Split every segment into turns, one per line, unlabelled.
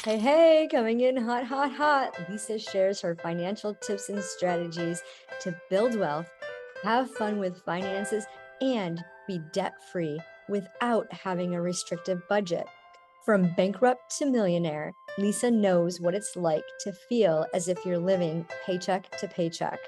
Hey, hey, coming in hot, hot, hot. Lisa shares her financial tips and strategies to build wealth, have fun with finances, and be debt free without having a restrictive budget. From bankrupt to millionaire, Lisa knows what it's like to feel as if you're living paycheck to paycheck.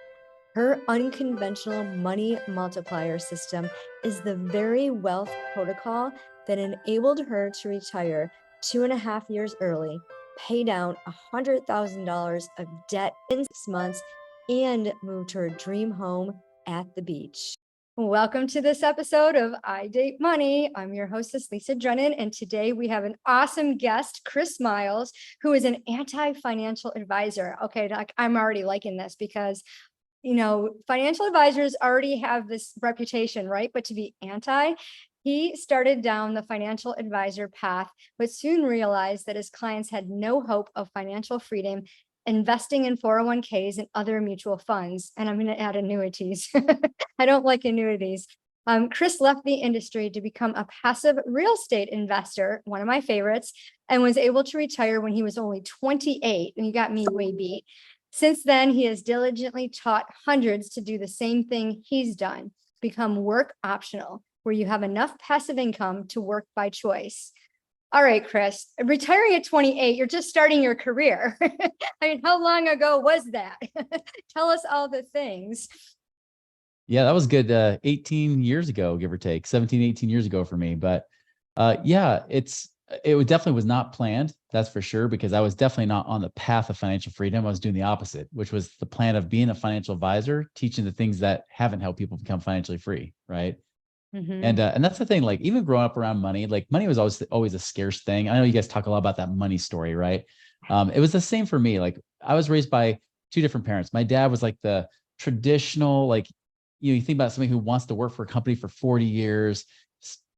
Her unconventional money multiplier system is the very wealth protocol that enabled her to retire 2.5 years early, pay down $100,000 of debt in 6 months, and move to her dream home at the beach. Welcome to this episode of I Date Money. I'm your hostess, Lisa Drennan, and today we have an awesome guest, Chris Miles, who is an anti-financial advisor. Okay, I'm already liking this because financial advisors already have this reputation, right? But to be anti, he started down the financial advisor path, but soon realized that his clients had no hope of financial freedom investing in 401ks and other mutual funds. And I'm going to add annuities. I don't like annuities. Chris left the industry to become a passive real estate investor, one of my favorites, and was able to retire when he was only 28. And you got me way beat. Since then, he has diligently taught hundreds to do the same thing he's done, become work optional, where you have enough passive income to work by choice. All right, Chris, retiring at 28, you're just starting your career. I mean, how long ago was that? Tell us all the things.
Yeah, that was good. 18 years ago, give or take 17, 18 years ago for me. But yeah, definitely was not planned. That's for sure, because I was definitely not on the path of financial freedom. I was doing the opposite, which was the plan of being a financial advisor, teaching the things that haven't helped people become financially free. Right.
Mm-hmm.
And that's the thing, like even growing up around money, like money was always a scarce thing. I know you guys talk a lot about that money story, right? It was the same for me. Like I was raised by two different parents. My dad was like the traditional, like, you think about somebody who wants to work for a company for 40 years,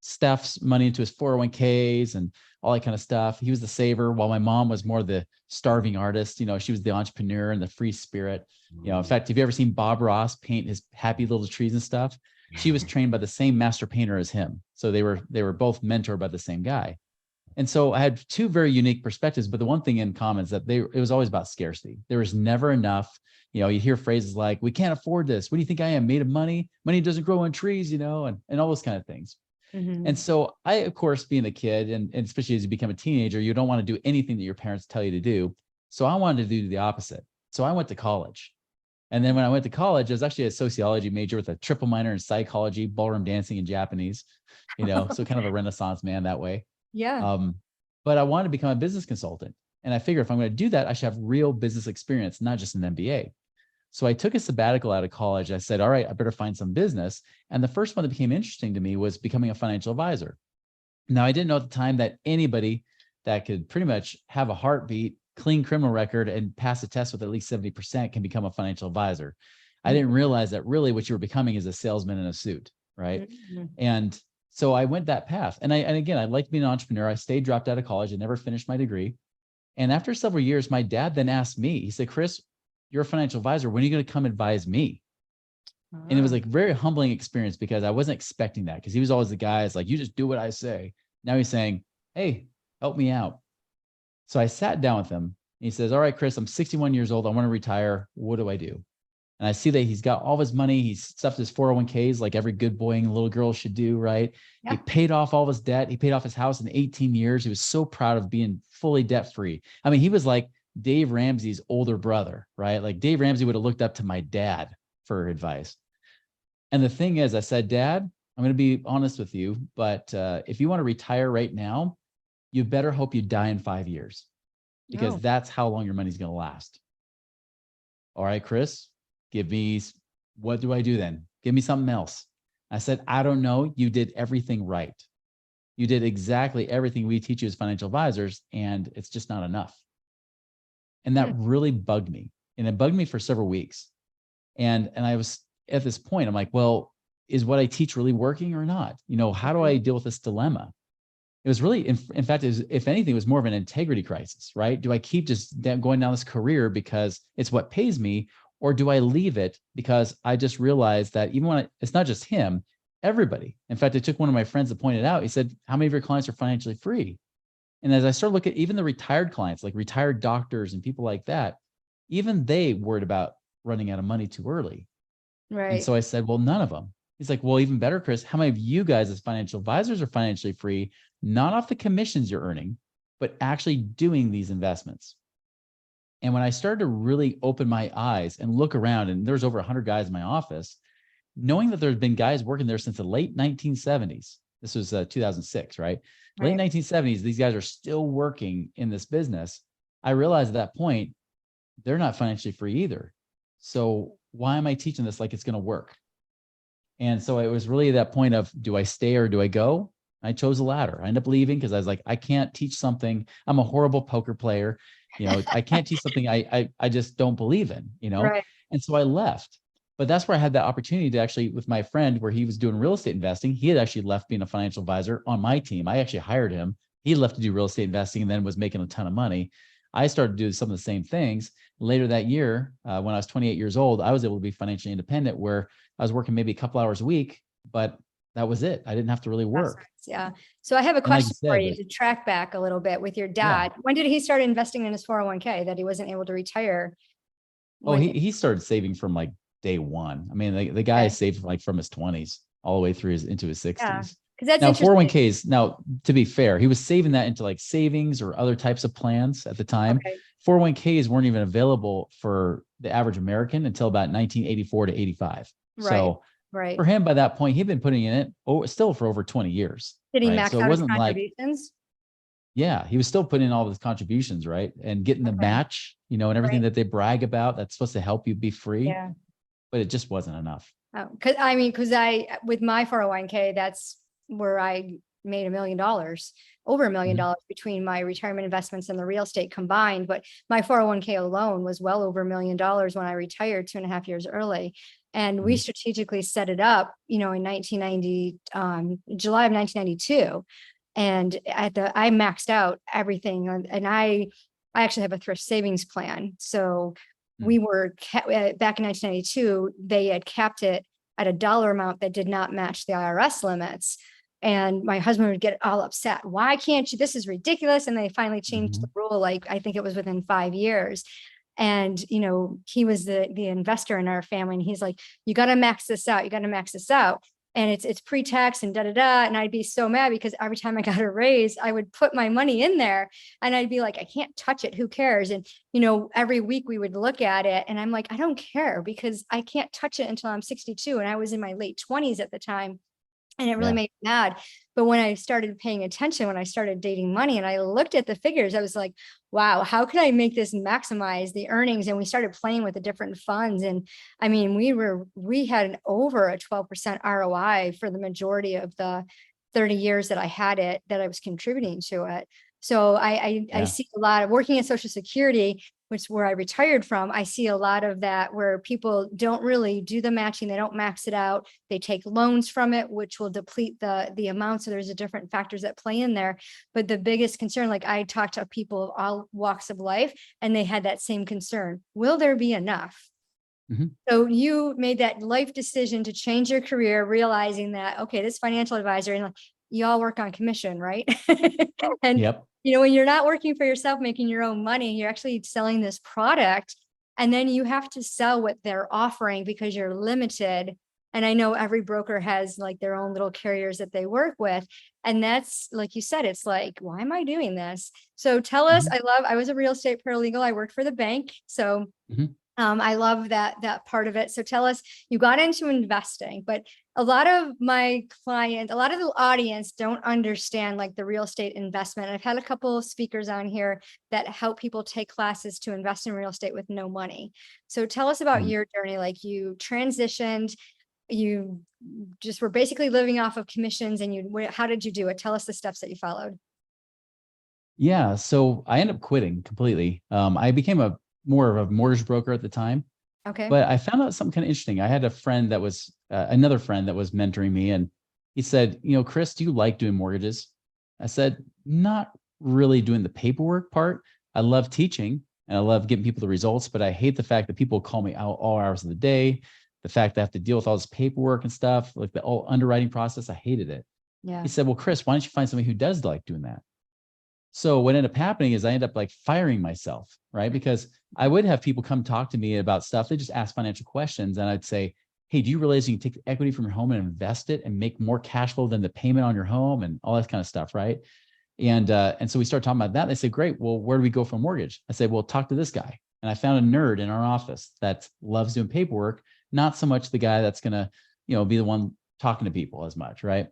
stuffs money into his 401ks and all that kind of stuff. He was the saver, while my mom was more the starving artist. She was the entrepreneur and the free spirit. In fact, have you ever seen Bob Ross paint his happy little trees and stuff? She was trained by the same master painter as him. So they were both mentored by the same guy. And so I had two very unique perspectives, but the one thing in common is that it was always about scarcity. There was never enough. You hear phrases like, we can't afford this. What do you think I am, made of money? Money doesn't grow on trees, and all those kind of things.
Mm-hmm.
And so I, of course, being a kid, and especially as you become a teenager, you don't want to do anything that your parents tell you to do. So I wanted to do the opposite. So I went to college. And then when I went to college, I was actually a sociology major with a triple minor in psychology, ballroom dancing, and Japanese, so kind of a Renaissance man that way.
Yeah.
But I wanted to become a business consultant. And I figured if I'm going to do that, I should have real business experience, not just an MBA. So I took a sabbatical out of college. I said, all right, I better find some business. And the first one that became interesting to me was becoming a financial advisor. Now, I didn't know at the time that anybody that could pretty much have a heartbeat, clean criminal record, and pass a test with at least 70% can become a financial advisor. I didn't realize that really what you were becoming is a salesman in a suit, right?
Mm-hmm.
And so I went that path. And again, I liked being an entrepreneur. I stayed dropped out of college. I never finished my degree. And after several years, my dad then asked me, he said, Chris, you're a financial advisor. When are you going to come advise me? And it was like a very humbling experience, because I wasn't expecting that, because he was always the guy that's like, you just do what I say. Now he's saying, hey, help me out. So I sat down with him and he says, all right, Chris, I'm 61 years old. I want to retire. What do I do? And I see that he's got all of his money. He's stuffed his 401ks like every good boy and little girl should do, right? Yeah. He paid off all of his debt. He paid off his house in 18 years. He was so proud of being fully debt free. I mean, he was like Dave Ramsey's older brother, right? Like Dave Ramsey would have looked up to my dad for advice. And the thing is, I said, Dad, I'm going to be honest with you, but if you want to retire right now, you better hope you die in 5 years, because that's how long your money's going to last. All right, Chris, what do I do then? Give me something else. I said, I don't know. You did everything right. You did exactly everything we teach you as financial advisors, and it's just not enough. And that really bugged me. And it bugged me for several weeks. And I was at this point, I'm like, well, is what I teach really working or not? How do I deal with this dilemma? It was really, in fact, if anything, it was more of an integrity crisis, right? Do I keep just going down this career because it's what pays me, or do I leave it because I just realized that even when it's not just him, everybody. In fact, I took one of my friends that pointed out, he said, how many of your clients are financially free? And as I started looking at even the retired clients, like retired doctors and people like that, even they worried about running out of money too early. And
Right.
so I said, well, none of them. He's like, well, even better, Chris, how many of you guys as financial advisors are financially free, not off the commissions you're earning, but actually doing these investments? And when I started to really open my eyes and look around, and there's over 100 guys in my office, knowing that there's been guys working there since the late 1970s. This was 2006, right? Late
Right.
1970s, these guys are still working in this business. I realized at that point, they're not financially free either. So why am I teaching this like it's going to work? And so it was really that point of, do I stay or do I go? I chose the latter. I ended up leaving because I was like, I can't teach something. I'm a horrible poker player. I can't teach something I just don't believe in,
Right.
And so I left. But that's where I had that opportunity to actually, with my friend, where he was doing real estate investing. He had actually left being a financial advisor on my team. I actually hired him. He left to do real estate investing and then was making a ton of money. I started to do some of the same things. Later that year, when I was 28 years old, I was able to be financially independent, where I was working maybe a couple hours a week, but that was it. I didn't have to really work.
Yeah. So I have a
And like you
question for
said,
you to track back a little bit with your
yeah.
dad. When did he start investing in his 401k that he wasn't able to retire?
Oh,
When,
he started saving from like day one. I mean, the guy
okay.
saved like from his 20s all the way through into his
Yeah.
60s.
Because that's
Now,
interesting.
401ks, now to be fair, he was saving that into like savings or other types of plans at the time.
Okay.
401ks weren't even available for the average American until about 1984 to 85.
Right.
So
Right.
for him, by that point, he'd been putting in it still for over 20 years,
Did he
right?
max
So it
out his
wasn't like,
contributions?
yeah, he was still putting in all of his contributions, right? And getting the
Okay.
match, and everything
Right.
that they brag about that's supposed to help you be free,
Yeah.
but it just wasn't enough.
Because with my 401k, that's where I made $1 million, over $1 million
Mhm.
between my retirement investments and the real estate combined. But my 401k alone was well over $1 million when I retired 2.5 years early. And we
Mhm.
strategically set it up, in 1990, July of 1992. And I maxed out everything. And I actually have a thrift savings plan. So we
Mhm.
were back in 1992, they had capped it at a dollar amount that did not match the IRS limits. And my husband would get all upset. Why can't you? This is ridiculous. And they finally changed the
Mhm.
rule. Like, I think it was within 5 years. And, he was the investor in our family. And he's like, you got to max this out. You got to max this out. And it's pre-tax and da da da. And I'd be so mad because every time I got a raise, I would put my money in there and I'd be like, I can't touch it. Who cares? And every week we would look at it and I'm like, I don't care because I can't touch it until I'm 62. And I was in my late 20s at the time. And it really
Yeah.
made me mad. But when I started paying attention, when I started dating money and I looked at the figures, I was like, wow, how can I make this maximize the earnings? And we started playing with the different funds. And I mean, we had over a 12% ROI for the majority of the 30 years that I had it, that I was contributing to it. So I
Yeah.
see a lot of working in Social Security, which is where I retired from. I see a lot of that where people don't really do the matching. They don't max it out. They take loans from it, which will deplete the amount. So there's a different factors that play in there. But the biggest concern, like I talked to people of all walks of life, and they had that same concern. Will there be enough?
Mhm.
So you made that life decision to change your career, realizing that, okay, this financial advisor, and like, you all work on commission, right? And,
Yep.
when you're not working for yourself, making your own money, you're actually selling this product. And then you have to sell what they're offering because you're limited. And I know every broker has like their own little carriers that they work with. And that's like you said, it's like, why am I doing this? So tell us,
Mhm.
I was a real estate paralegal. I worked for the bank. So
Mhm.
I love that part of it. So tell us, you got into investing, but a lot of my clients, a lot of the audience don't understand like the real estate investment. I've had a couple of speakers on here that help people take classes to invest in real estate with no money. So tell us about
Mhm.
your journey. Like you transitioned, you just were basically living off of commissions, and how did you do it? Tell us the steps that you followed.
Yeah. So I ended up quitting completely. I became a more of a mortgage broker at the time,
Okay.
but I found out something kind of interesting. I had a friend that was another friend that was mentoring me, and he said, Chris, do you like doing mortgages? I said, not really doing the paperwork part. I love teaching and I love getting people the results, but I hate the fact that people call me out all hours of the day. The fact that I have to deal with all this paperwork and stuff, like the whole underwriting process, I hated it. He
Yeah.
said, well, Chris, why don't you find somebody who does like doing that? So what ended up happening is I ended up like firing myself, right? Because I would have people come talk to me about stuff. They just ask financial questions. And I'd say, hey, do you realize you can take the equity from your home and invest it and make more cash flow than the payment on your home and all that kind of stuff, right? And so we start talking about that. They say, great, well, where do we go for a mortgage? I say, well, talk to this guy. And I found a nerd in our office that loves doing paperwork, not so much the guy that's going to, be the one talking to people as much, right?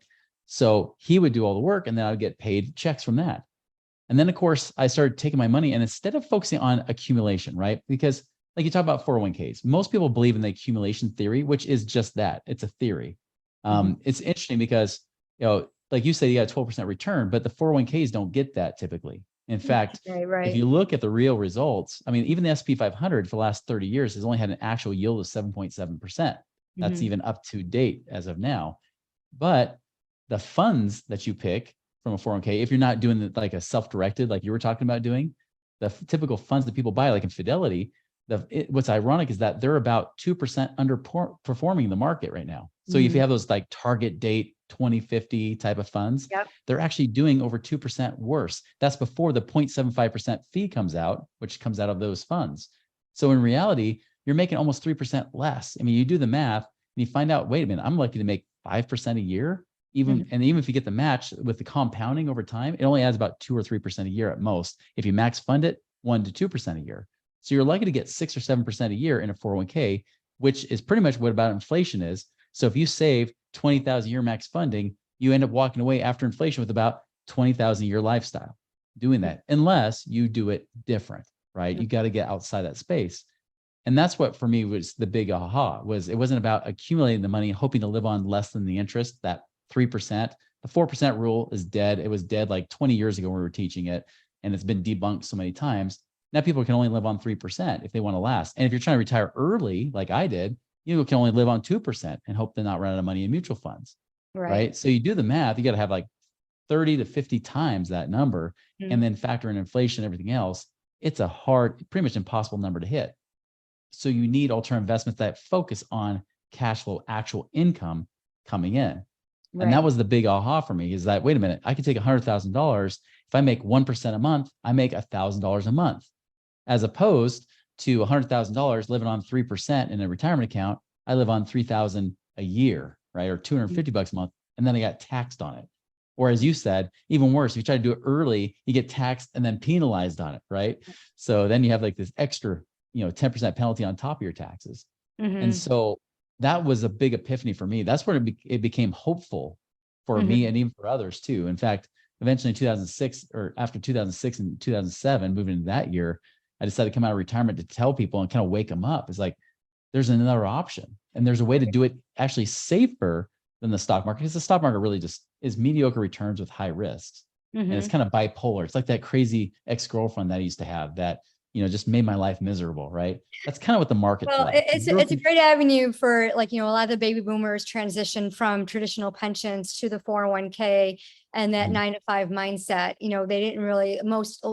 So he would do all the work and then I would get paid checks from that. And then, of course, I started taking my money and instead of focusing on accumulation, right? Because like you talk about 401ks, most people believe in the accumulation theory, which is just that. It's a theory. It's interesting because, like you said, you got a 12% return, but the 401ks don't get that typically. In fact, if you look at the real results, I mean, even the S&P 500 for the last 30 years has only had an actual yield of 7.7%. That's even up to date as of now. But the funds that you pick from a 401k, if you're not doing like a self-directed, like you were talking about doing, the typical funds that people buy, like in Fidelity, what's ironic is that they're about 2% underperforming the market right now. So if you have those like target date 2050 type of funds, they're actually doing over 2% worse. That's before the 0.75% fee comes out, which comes out of those funds. So in reality, you're making almost 3% less. I mean, you do the math and you find out, wait a minute, I'm lucky to make 5% a year. And even if you get the match with the compounding over time, it only adds about 2 or 3% a year at most. If you max fund it, 1 to 2% a year. So you're likely to get 6 or 7% a year in a 401k, which is pretty much what about inflation is. So if you save 20,000 a year max funding, you end up walking away after inflation with about 20,000 a year lifestyle doing that, unless you do it different, right? You got to get outside that space. And that's what for me was the big aha, was it wasn't about accumulating the money, hoping to live on less than the interest, that 3%. The 4% rule is dead. It was dead like 20 years ago when we were teaching it, and it's been debunked so many times. Now people can only live on 3% if they want to last. And if you're trying to retire early, like I did, you can only live on 2% and hope to not run out of money in mutual funds. Right. So you do the math, you got to have like 30 to 50 times that number and then factor in inflation and everything else. It's a hard, pretty much impossible number to hit. So you need alternative investments that focus on cash flow, actual income coming in. And that was the big aha for me, is that, wait a minute, I could take $100,000. If I make 1% a month, I make $1,000 a month, as opposed to $100,000 living on 3% in a retirement account. I live on $3,000 a year, right? Or $250 a month. And then I got taxed on it. Or as you said, even worse, if you try to do it early, you get taxed and then penalized on it, right? So then you have like this extra, 10% penalty on top of your taxes. And so that was a big epiphany for me. That's where it became hopeful for me and even for others too. In fact, eventually in 2006 or after 2006 and 2007, moving into that year, I decided to come out of retirement to tell people and kind of wake them up. It's like, there's another option and there's a way to do it actually safer than the stock market, because the stock market really just is mediocre returns with high risks. And it's kind of bipolar. It's like that crazy ex-girlfriend that I used to have that, just made my life miserable, right? That's kind of what the market's like.
It's a great avenue for a lot of the baby boomers transition from traditional pensions to the 401k and that 9 to 5 mindset. They didn't really,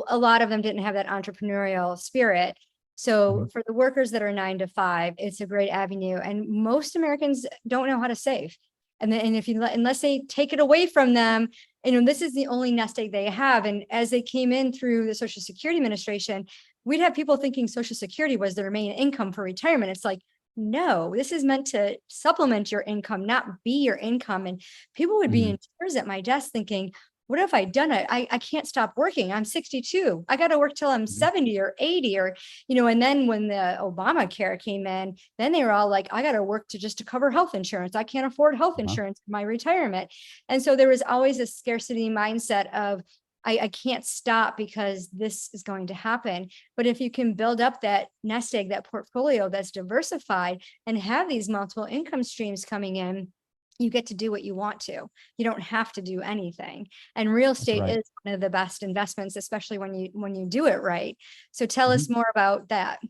a lot of them didn't have that entrepreneurial spirit. So for the workers that are 9 to 5, it's a great avenue. And most Americans don't know how to save. And unless they take it away from them, this is the only nest egg they have. And as they came in through the Social Security Administration, we'd have people thinking Social Security was their main income for retirement. It's like, no, this is meant to supplement your income, not be your income. And people would be in tears at my desk thinking, what have I done? I can't stop working. I'm 62. I got to work till I'm 70 or 80 or, and then when the Obamacare came in, then they were all like, I got to work to cover health insurance. I can't afford health insurance for my retirement. And so there was always a scarcity mindset of, I can't stop because this is going to happen. But if you can build up that nest egg, that portfolio that's diversified and have these multiple income streams coming in, you get to do what you want to. You don't have to do anything. And real estate is one of the best investments, especially when you do it right. So tell us more about that.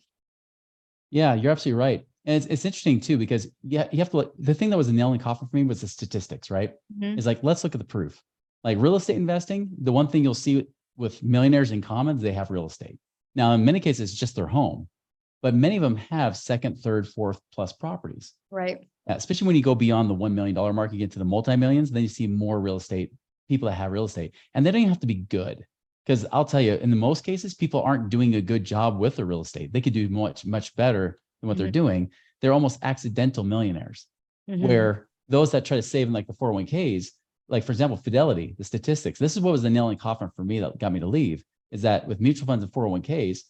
Yeah, you're absolutely right. And it's interesting too, because you have to the thing that was a nail in the coffin for me was the statistics, right? It's like, let's look at the proof. Like real estate investing, the one thing you'll see with millionaires in common, they have real estate. Now, in many cases, it's just their home, but many of them have second, third, fourth plus properties.
Right.
Especially when you go beyond the $1 million mark, you get to the multi-millions, then you see more real estate, people that have real estate, and they don't even have to be good. Because I'll tell you, in the most cases, people aren't doing a good job with the real estate. They could do much, much better than what they're
Mhm.
doing. They're almost accidental millionaires,
Mhm.
where those that try to save in like the 401ks, like for example, Fidelity, the statistics, this is what was the nail in the coffin for me that got me to leave, is that with mutual funds and 401ks,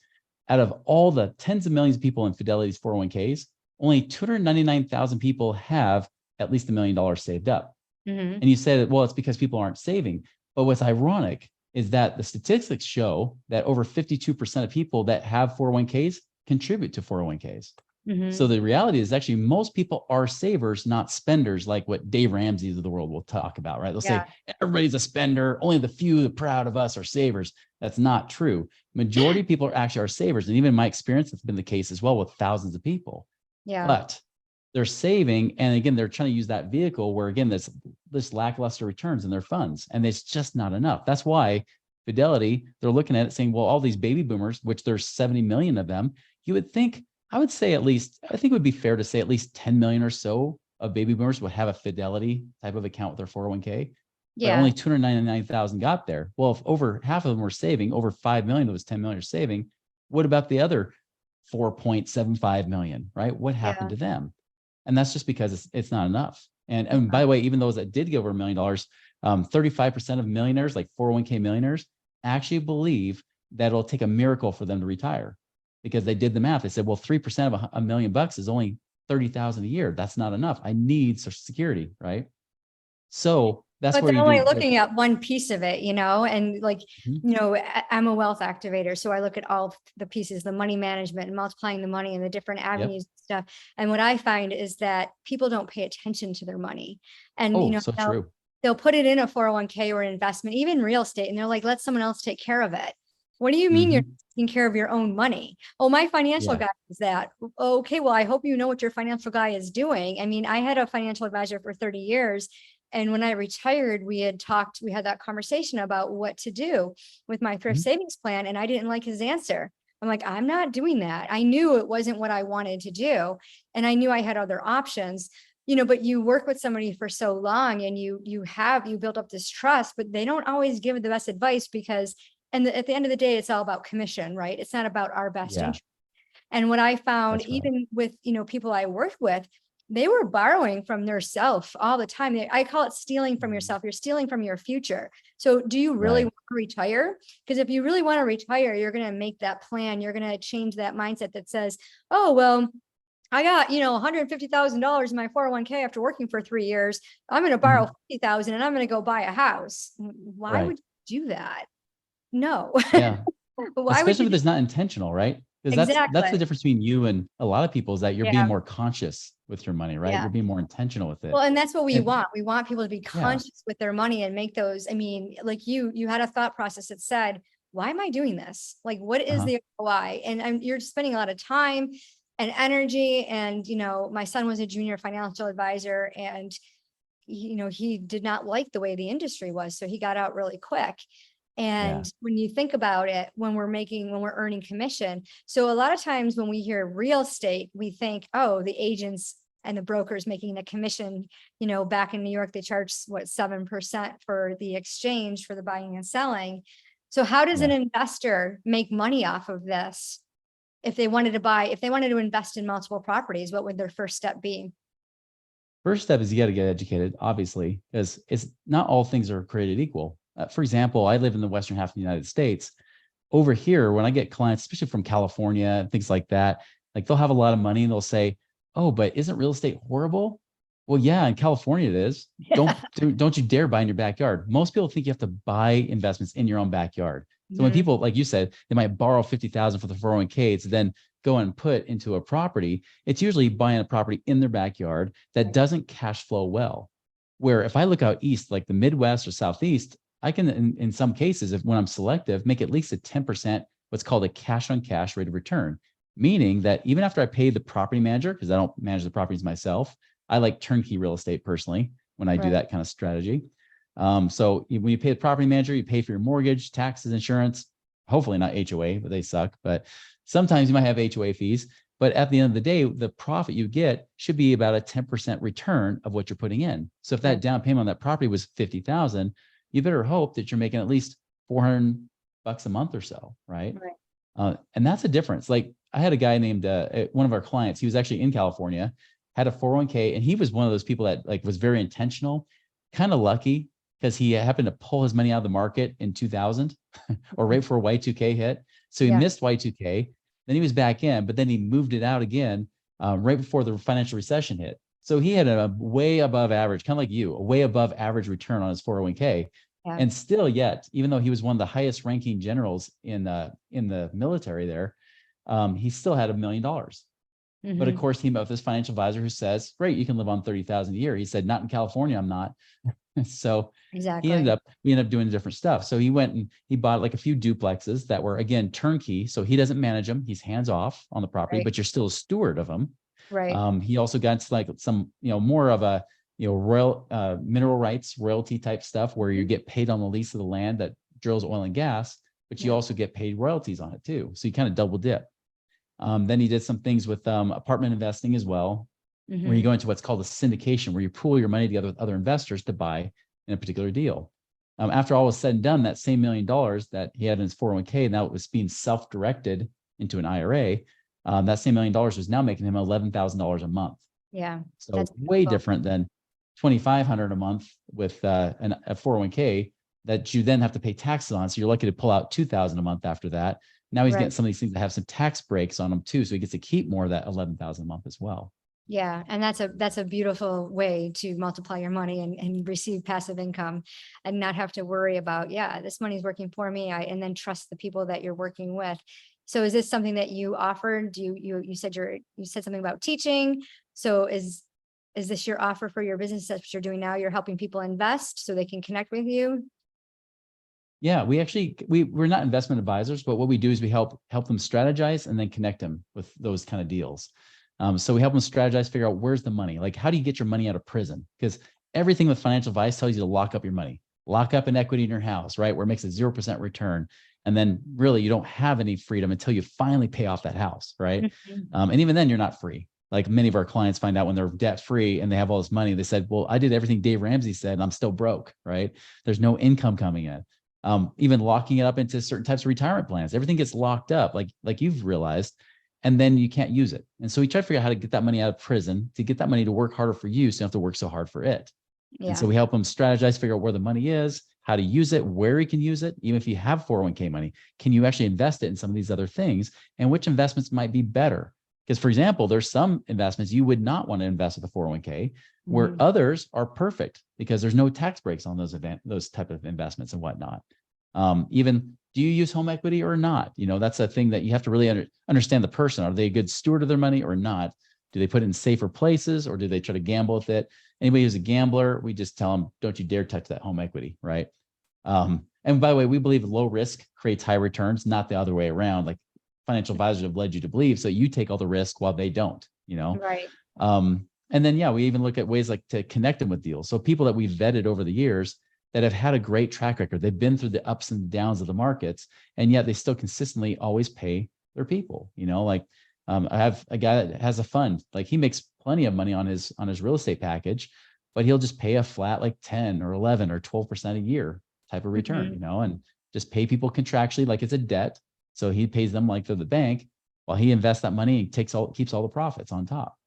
out of all the tens of millions of people in Fidelity's 401ks, only 299,000 people have at least $1 million saved up.
Mhm.
And you say that, well, it's because people aren't saving. But what's ironic is that the statistics show that over 52% of people that have 401ks contribute to 401ks. So
Mhm.
the reality is actually most people are savers, not spenders, like what Dave Ramsey's of the world will talk about, right? They'll
Yeah.
say everybody's a spender, only the few, the proud of us are savers. That's not true. Majority of people are actually are savers. And even in my experience, it's been the case as well with thousands of people.
Yeah.
But they're saving, and again, they're trying to use that vehicle where again, this lackluster returns in their funds, and it's just not enough. That's why Fidelity, they're looking at it saying, well, all these baby boomers, which there's 70 million of them, you would think, I would say at least, I think it would be fair to say at least 10 million or so of baby boomers would have a Fidelity type of account with their 401k, but
Yeah.
only 299,000 got there. Well, if over half of them were saving, over 5 million of those 10 million are saving, what about the other 4.75 million, right? What happened
Yeah.
to them? And that's just because it's not enough. And by the way, even those that did get over $1 million, 35% of millionaires, like 401k millionaires, actually believe that it'll take a miracle for them to retire, because they did the math. They said, well, 3% of $1 million is only 30,000 a year. That's not enough. I need Social Security, right? So that's
But
where
they're
you
only
do.
looking at one piece of it, and like,
Mhm.
I'm a wealth activator. So I look at all the pieces, the money management and multiplying the money and the different
Yep.
avenues and stuff. And what I find is that people don't pay attention to their money. And,
Oh, so true.
they'll put it in a 401k or an investment, even real estate. And they're like, let someone else take care of it. What do you mean you're
Hmm.
taking care of your own money? Oh, my financial
Yeah.
guy is that. Okay, well, I hope you know what your financial guy is doing. I mean, I had a financial advisor for 30 years. And when I retired, we had that conversation about what to do with my thrift
Mhm.
savings plan. And I didn't like his answer. I'm like, I'm not doing that. I knew it wasn't what I wanted to do. And I knew I had other options, but you work with somebody for so long and you build up this trust, but they don't always give the best advice because, at the end of the day, it's all about commission, right? It's not about our best
Yeah,
interest. And what I found,
that's right.
even with, people I worked with, they were borrowing from their self all the time. I call it stealing from
Mhm.
yourself. You're stealing from your future. So do you really
Right.
want to retire? Because if you really want to retire, you're going to make that plan. You're going to change that mindset that says, oh, well, I got, $150,000 in my 401k after working for 3 years. I'm going to borrow
Mhm.
50,000 and I'm going to go buy a house. Why
Right.
would you do that? No.
Yeah.
Why would
Especially
you
if
do
it's not intentional, right? Because that's the
exactly?
difference between you and a lot of people, is that you're being
Yeah.
more conscious with your money, right?
Yeah.
You're being more intentional with
Well,
it.
and that's what we
And
want. We want people to be
yeah.
conscious with their money and make those. I mean, like you had a thought process that said, why am I doing this? Like, what is
Uh-huh.
the why? And you're spending a lot of time and energy. And, my son was a junior financial advisor and, he did not like the way the industry was. So he got out really quick.
Yeah.
And when you think about it, when we're earning commission. So a lot of times when we hear real estate, we think, oh, the agents and the brokers making the commission, back in New York, they charge what, 7% for the exchange for the buying and selling. So how does an
Yeah.
investor make money off of this? If they wanted to invest in multiple properties, what would their first step be?
First step is you got to get educated, obviously, because it's not all things are created equal. For example, I live in the western half of the United States. Over here, when I get clients, especially from California and things like that, like they'll have a lot of money and they'll say, "Oh, but isn't real estate horrible?" Well, yeah, in California it is.
Yeah.
Don't you dare buy in your backyard. Most people think you have to buy investments in your own backyard. So when
Mhm.
people, like you said, they might borrow 50,000 for the 401k to then go and put into a property, it's usually buying a property in their backyard that doesn't cash flow well. Where if I look out east, like the Midwest or Southeast, I can, in some cases, if when I'm selective, make at least a 10% what's called a cash on cash rate of return. Meaning that even after I pay the property manager, because I don't manage the properties myself, I like turnkey real estate personally when I do
Right.
that kind of strategy. So when you pay the property manager, you pay for your mortgage, taxes, insurance, hopefully not HOA, but they suck. But sometimes you might have HOA fees. But at the end of the day, the profit you get should be about a 10% return of what you're putting in. So if that
Right.
down payment on that property was 50,000, you better hope that you're making at least 400, bucks a month or so, right?
Right.
And that's a difference. Like I had a guy named one of our clients. He was actually in California, had a 401k, and he was one of those people that like was very intentional, kind of lucky because he happened to pull his money out of the market in 2000 or right before Y2K hit. So he
Yeah.
missed Y2K. Then he was back in, but then he moved it out again right before the financial recession hit. So he had a way above average, kind of like you, a way above average return on his 401k.
Yeah.
And still yet, even though he was one of the highest ranking generals in the military there, he still had $1 million. But of
Hmm.
course, he met with his financial advisor who says, great, you can live on 30,000 a year. He said, not in California, I'm not. So
Exactly.
we ended up doing different stuff. So he went and he bought like a few duplexes that were, again, turnkey. So he doesn't manage them. He's hands off on the property,
Right.
but you're still a steward of them.
Right.
He also got into like some, more of a, royal mineral rights, royalty type stuff where you
Mhm.
get paid on the lease of the land that drills oil and gas, but you
Yeah.
also get paid royalties on it too. So you kind of double dip. Then he did some things with apartment investing as well, where you
Hmm.
go into what's called a syndication, where you pool your money together with other investors to buy in a particular deal. After all was said and done, that same $1 million that he had in his 401k, now it was being self-directed into an IRA. That same $1 million was now making him $11,000 a month.
Yeah.
So
That's
way
beautiful.
different than 2,500 a month with a 401k that you then have to pay taxes on. So you're lucky to pull out 2,000 a month after that. Now he's
Right.
getting some of these things that have some tax breaks on them too. So he gets to keep more of that 11,000 a month as well.
Yeah. And that's a beautiful way to multiply your money and receive passive income and not have to worry about, yeah, this money's working for me. And then trust the people that you're working with. So is this something that you offered? Do you said you said something about teaching. So is this your offer for your business? That's what you're doing now? You're helping people invest so they can connect with you?
Yeah, we actually we're not investment advisors, but what we do is we help them strategize and then connect them with those kind of deals. So we help them strategize, figure out where's the money. Like, how do you get your money out of prison? Because everything with financial advice tells you to lock up your money, lock up an equity in your house, right, where it makes a 0% return, and then really you don't have any freedom until you finally pay off that house, right?
Mhm.
And even then, you're not free. Like many of our clients find out when they're debt free and they have all this money, they said, "Well, I did everything Dave Ramsey said, and I'm still broke." Right? There's no income coming in. Even locking it up into certain types of retirement plans. Everything gets locked up, like you've realized, and then you can't use it. And so we try to figure out how to get that money out of prison to get that money to work harder for you, so you don't have to work so hard for it. And so
Yeah.
we help them strategize, figure out where the money is, how to use it, where you can use it. Even if you have 401k money, can you actually invest it in some of these other things, and which investments might be better? Because, for example, there's some investments you would not want to invest with a 401k, where
Mhm.
others are perfect because there's no tax breaks on those type of investments and whatnot. Even, do you use home equity or not? That's a thing that you have to really understand the person. Are they a good steward of their money or not? Do they put it in safer places, or do they try to gamble with it? Anybody who's a gambler, we just tell them, don't you dare touch that home equity, right? And by the way, we believe low risk creates high returns, not the other way around. Like financial advisors have led you to believe, so you take all the risk while they don't.
Right.
And then, yeah, we even look at ways like to connect them with deals. So people that we've vetted over the years that have had a great track record, they've been through the ups and downs of the markets, and yet they still consistently always pay their people. Like I have a guy that has a fund, like he makes plenty of money on his real estate package, but he'll just pay a flat like 10 or 11 or 12% a year type of return,
Mhm.
and just pay people contractually like it's a debt. So he pays them like they're the bank, while he invests that money and keeps all the profits on top.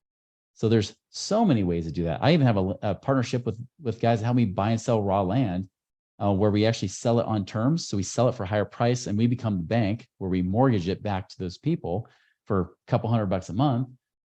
So there's so many ways to do that. I even have a partnership with guys that help me buy and sell raw land, where we actually sell it on terms. So we sell it for a higher price, and we become the bank where we mortgage it back to those people for a couple $100 a month.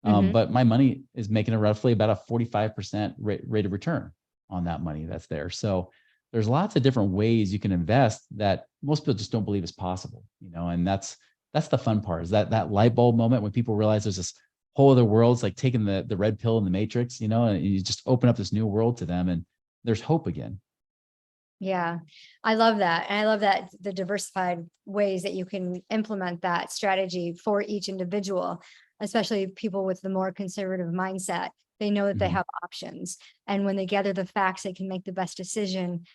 Mhm.
But my money is making a roughly about a 45% rate of return on that money that's there. So there's lots of different ways you can invest that most people just don't believe is possible, and that's the fun part, is that light bulb moment when people realize there's this whole other worlds, like taking the red pill in the matrix, and you just open up this new world to them, and there's hope again.
Yeah, I love that. And I love that the diversified ways that you can implement that strategy for each individual, especially people with the more conservative mindset. They know that they
Mhm.
have options. And when they gather the facts, they can make the best decision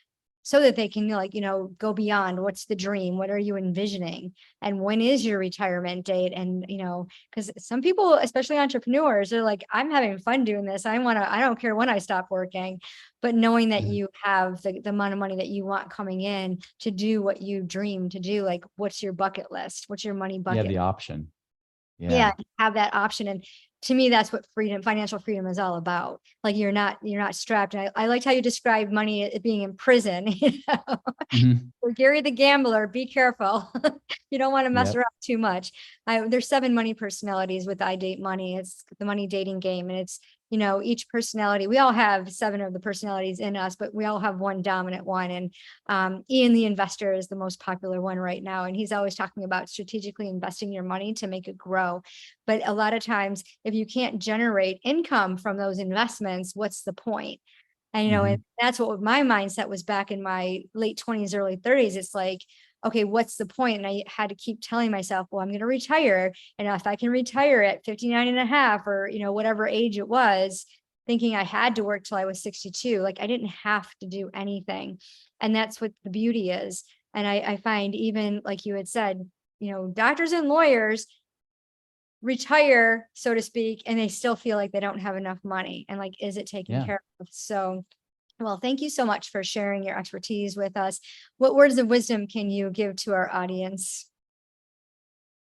so that they can like, go beyond. What's the dream? What are you envisioning? And when is your retirement date? And, because some people, especially entrepreneurs, are like, I'm having fun doing this. I don't care when I stop working, but knowing that
Mhm.
you have the amount of money that you want coming in to do what you dream to do, like what's your bucket list? What's your money
You have
bucket?
the option.
Yeah,
Yeah.
have that option. And to me, that's what financial freedom is all about. Like you're not strapped. And I liked how you described money it being in prison.
Mhm.
For Gary the gambler, be careful. You don't want to mess
Yep.
around too much. There's 7 money personalities with I Date Money. It's the money dating game. And it's, each personality, we all have 7 of the personalities in us, but we all have one dominant one. And Ian the investor is the most popular one right now. And he's always talking about strategically investing your money to make it grow. But a lot of times, if you can't generate income from those investments, what's the point? And, and
Mhm.
that's what my mindset was back in my late 20s, early 30s. It's like, okay, what's the point? And I had to keep telling myself, well, I'm going to retire. And if I can retire at 59 and a half or, whatever age it was, thinking I had to work till I was 62, like I didn't have to do anything. And that's what the beauty is. And I find even like you had said, doctors and lawyers retire, so to speak, and they still feel like they don't have enough money. And like, is it taken
Yeah.
care of? So, well, thank you so much for sharing your expertise with us. What words of wisdom can you give to our audience?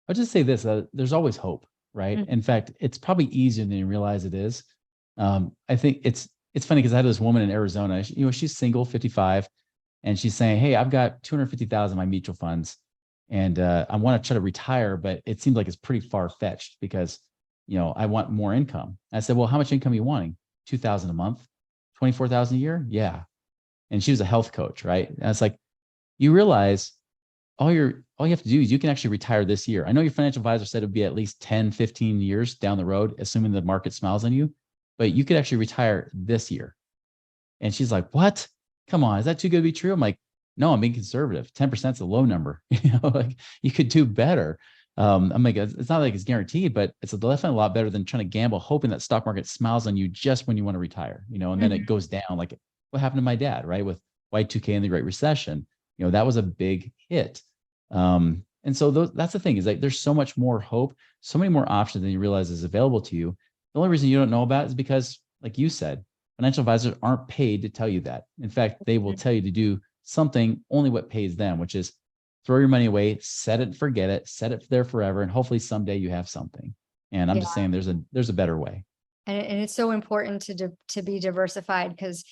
I'll just say this, there's always hope, right?
Mm.
In fact, it's probably easier than you realize it is. I think it's funny because I had this woman in Arizona, she's single, 55, and she's saying, "Hey, I've got 250,000 in my mutual funds, and I want to try to retire, but it seems like it's pretty far fetched because, I want more income." I said, "Well, how much income are you wanting? 2,000 a month, 24,000 a year?" Yeah. And she was a health coach, right? And it's like, you realize all you have to do is you can actually retire this year. I know your financial advisor said it'd be at least 10, 15 years down the road, assuming the market smiles on you, but you could actually retire this year. And she's like, "What? Come on, is that too good to be true?" I'm like, "No, I'm being conservative. 10% is a low number. Like you could do better." I'm like, it's not like it's guaranteed, but it's definitely a lot better than trying to gamble, hoping that stock market smiles on you just when you want to retire, and then it
Mhm.
goes down. Like what happened to my dad, right? With Y2K and the Great Recession, that was a big hit. And so that's the thing is like, there's so much more hope, so many more options than you realize is available to you. The only reason you don't know about it is because, like you said, financial advisors aren't paid to tell you that. In fact, they will tell you to do something only what pays them, which is throw your money away, set it and forget it, set it there forever, and hopefully someday you have something. And I'm
Yeah.
just saying there's a better way.
And it's so important to be diversified because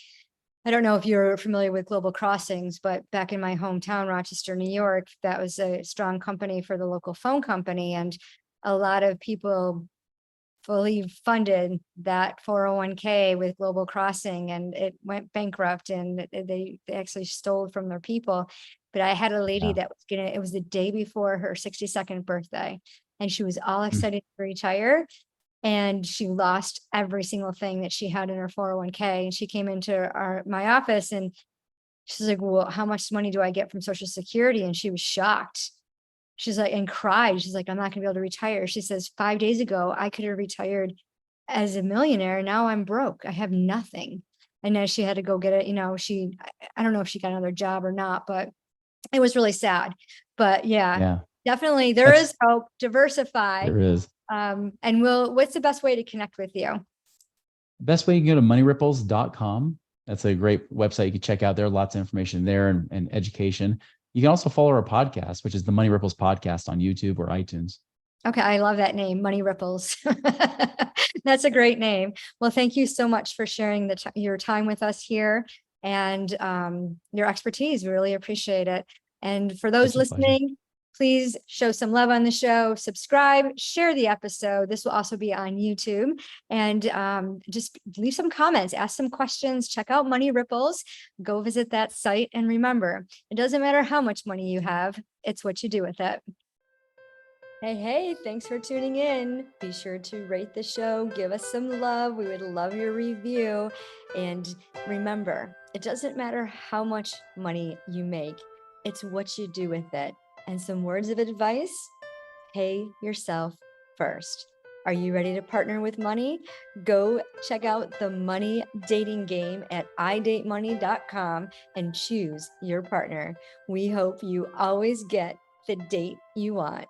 I don't know if you're familiar with Global Crossings, but back in my hometown, Rochester, New York, that was a strong company for the local phone company. And a lot of people fully funded that 401k with Global Crossing and it went bankrupt and they actually stole from their people. But I had a lady
Yeah.
that was it was the day before her 62nd birthday and she was all
Mm.
excited to retire and she lost every single thing that she had in her 401k. And she came into my office and she's like, well, how much money do I get from Social Security? And she was shocked. She's like, and cried. She's like, I'm not gonna be able to retire. She says, 5 days ago, I could have retired as a millionaire. Now I'm broke. I have nothing. And then she had to go get it. I don't know if she got another job or not, but it was really sad. But yeah,
Yeah.
definitely there
That's
is hope. Diversify.
there is.
And what's the best way to connect with you?
Best way you can go to moneyripples.com. That's a great website you can check out. There are lots of information there and education. You can also follow our podcast, which is the Money Ripples podcast on YouTube or iTunes.
Okay, I love that name, Money Ripples. That's a great name. Well, thank you so much for sharing your time with us here and your expertise. We really appreciate it. And for those
It's a pleasure.
listening, please show some love on the show, subscribe, share the episode. This will also be on YouTube. And just leave some comments, ask some questions, check out Money Ripples, go visit that site. And remember, it doesn't matter how much money you have, it's what you do with it. Hey, thanks for tuning in. Be sure to rate the show, give us some love. We would love your review. And remember, it doesn't matter how much money you make, it's what you do with it. And some words of advice: pay yourself first. Are you ready to partner with money? Go check out the money dating game at idatemoney.com and choose your partner. We hope you always get the date you want.